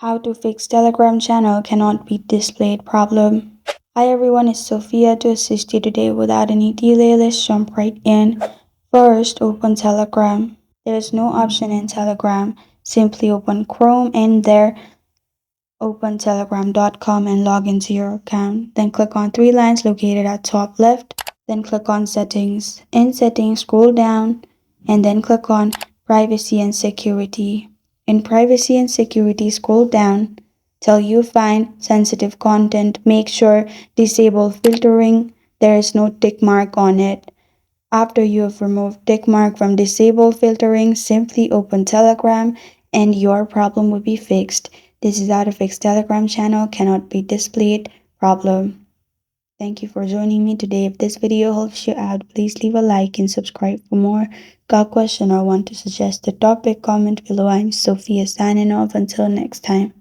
How to fix Telegram channel cannot be displayed problem. Hi everyone, it's Sophia to assist you today. Without any delay, let's jump right in. First, open Telegram. There is no option in Telegram. Simply open Chrome and there open telegram.com and log into your account. Then click on three lines located at top left. Then click on settings. In settings, scroll down and then click on privacy and security. In privacy and security, scroll down till you find sensitive content. Make sure disable filtering. There is no tick mark on it. After you have removed tick mark from disable filtering, simply open Telegram and your problem will be fixed. This is how to fix Telegram channel cannot be displayed problem. Thank you for joining me today. If this video helps you out, please leave a like and subscribe for more. Got a question or want to suggest a topic, comment below. I'm Sophia signing off. Until next time.